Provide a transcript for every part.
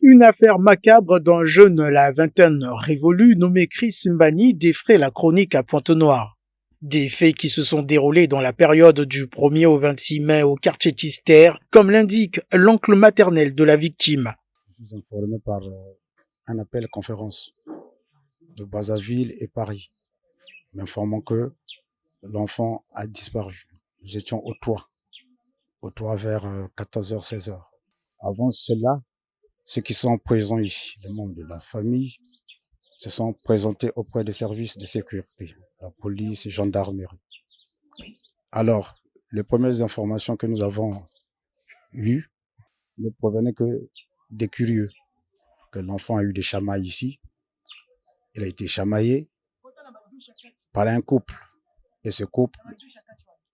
Une affaire macabre d'un jeune à la vingtaine révolue nommé Chris Mbani défraie la chronique à Pointe-Noire. Des faits qui se sont déroulés dans la période du 1er au 26 mai au quartier Tister, comme l'indique l'oncle maternel de la victime. Je suis informé par un appel conférence de Brazzaville et Paris, m'informant que l'enfant a disparu. Nous étions au toit vers 14h, 16h. Avant cela, ceux qui sont présents ici, les membres de la famille, se sont présentés auprès des services de sécurité, la police et gendarmerie. Alors, les premières informations que nous avons eues ne provenaient que des curieux, que l'enfant a eu des chamailles ici. Il a été chamaillé par un couple, et ce couple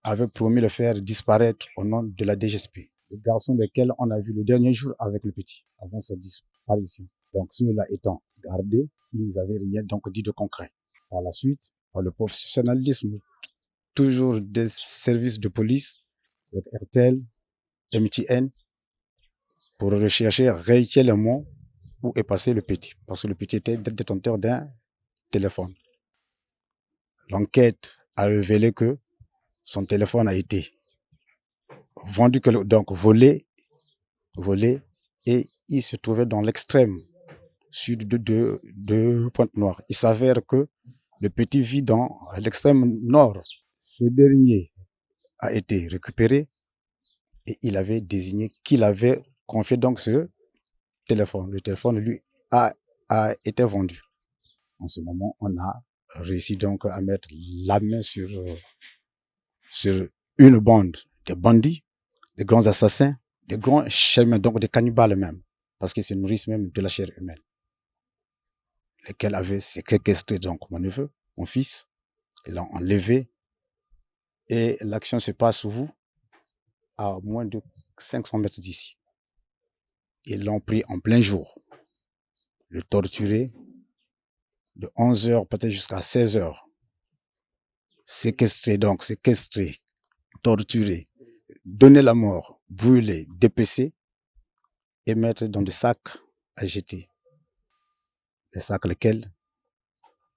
avait promis de le faire disparaître au nom de la DGSP. Le garçon lequel on a vu le dernier jour avec le petit, avant sa disparition. Donc, ceux-là étant gardés, ils n'avaient rien donc dit de concret. Par la suite, par le professionnalisme toujours des services de police, avec RTL, MTN, pour rechercher réellement où est passé le petit. Parce que le petit était détenteur d'un téléphone. L'enquête a révélé que son téléphone a été vendu, donc volé, et il se trouvait dans l'extrême sud de Pointe-Noire. Il s'avère que le petit vit dans l'extrême nord. Ce dernier a été récupéré et il avait désigné qu'il avait confié donc ce téléphone. Le téléphone, lui, a été vendu. En ce moment, on a réussi donc à mettre la main sur une bande de bandits, de grands assassins, de grands chemins, donc des cannibales même, parce qu'ils se nourrissent même de la chair humaine, lesquels avaient séquestré donc mon neveu, mon fils, ils l'ont enlevé, et l'action se passe où? À moins de 500 mètres d'ici. Ils l'ont pris en plein jour, le torturé de 11h peut-être jusqu'à 16h, séquestré, torturé, donner la mort, brûler, dépecer et mettre dans des sacs à jeter. Les sacs lesquels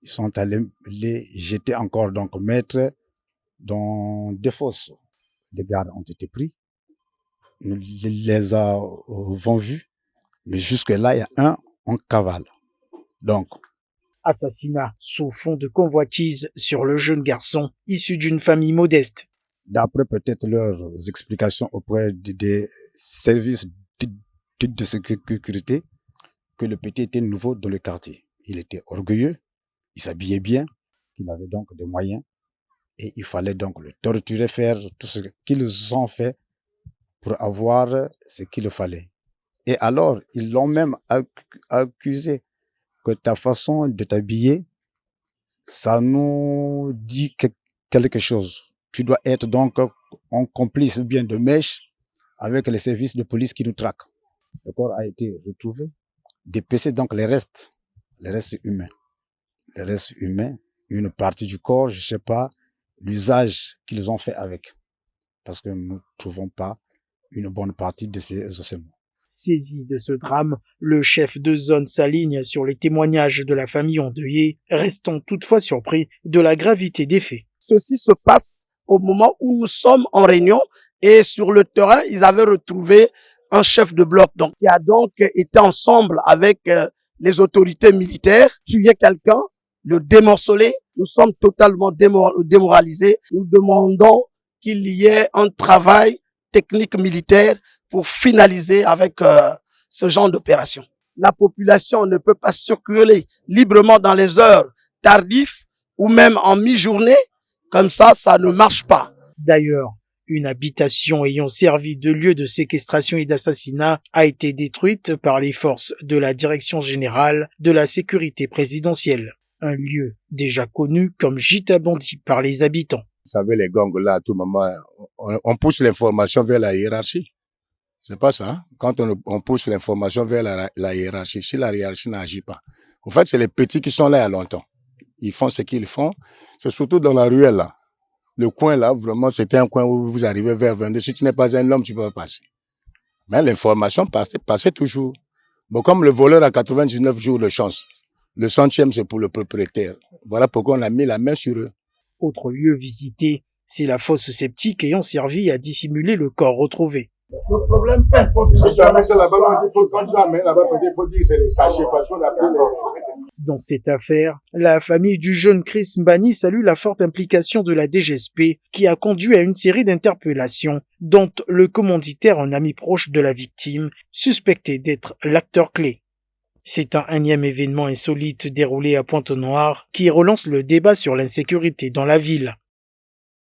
ils sont allés les jeter encore, donc mettre dans des fosses. Les gardes ont été pris, nous les avons vus, mais jusque-là, il y a un en cavale. Donc, assassinat sous fond de convoitise sur le jeune garçon issu d'une famille modeste. D'après peut-être leurs explications auprès des services de sécurité, que le petit était nouveau dans le quartier. Il était orgueilleux, il s'habillait bien, il avait donc des moyens et il fallait donc le torturer, faire tout ce qu'ils ont fait pour avoir ce qu'il fallait. Et alors, ils l'ont même accusé que ta façon de t'habiller, ça nous dit quelque chose. Tu dois être donc en complice bien de mèche avec les services de police qui nous traquent. Le corps a été retrouvé, dépecé donc les restes humains. Les restes humains, une partie du corps, je ne sais pas l'usage qu'ils ont fait avec. Parce que nous ne trouvons pas une bonne partie de ces ossements. Saisi de ce drame, le chef de zone s'aligne sur les témoignages de la famille endeuillée, restant toutefois surpris de la gravité des faits. Ceci se passe au moment où nous sommes en réunion et sur le terrain, ils avaient retrouvé un chef de bloc donc qui a donc été ensemble avec les autorités militaires, tuer quelqu'un, le démorceler. Nous sommes totalement démoralisés. Nous demandons qu'il y ait un travail technique militaire pour finaliser avec ce genre d'opération. La population ne peut pas circuler librement dans les heures tardives ou même en mi-journée. Comme ça ne marche pas. D'ailleurs, une habitation ayant servi de lieu de séquestration et d'assassinat a été détruite par les forces de la Direction générale de la sécurité présidentielle. Un lieu déjà connu comme gîte à bandits par les habitants. Vous savez, les gangs là, à tout moment, on pousse l'information vers la hiérarchie. C'est pas ça. Quand on pousse l'information vers la hiérarchie, si la hiérarchie n'agit pas. En fait, c'est les petits qui sont là il y a longtemps. Ils font ce qu'ils font. C'est surtout dans la ruelle là. Le coin là, vraiment, c'était un coin où vous arrivez vers 22. Si tu n'es pas un homme, tu peux pas passer. Mais l'information passait toujours. Bon, comme le voleur a 99 jours de chance, le 100e, c'est pour le propriétaire. Voilà pourquoi on a mis la main sur eux. Autre lieu visité, c'est la fosse septique ayant servi à dissimuler le corps retrouvé. Le problème, Dans cette affaire, la famille du jeune Chris Mbani salue la forte implication de la DGSP qui a conduit à une série d'interpellations, dont le commanditaire, un ami proche de la victime, suspecté d'être l'acteur clé. C'est un énième événement insolite déroulé à Pointe-Noire qui relance le débat sur l'insécurité dans la ville.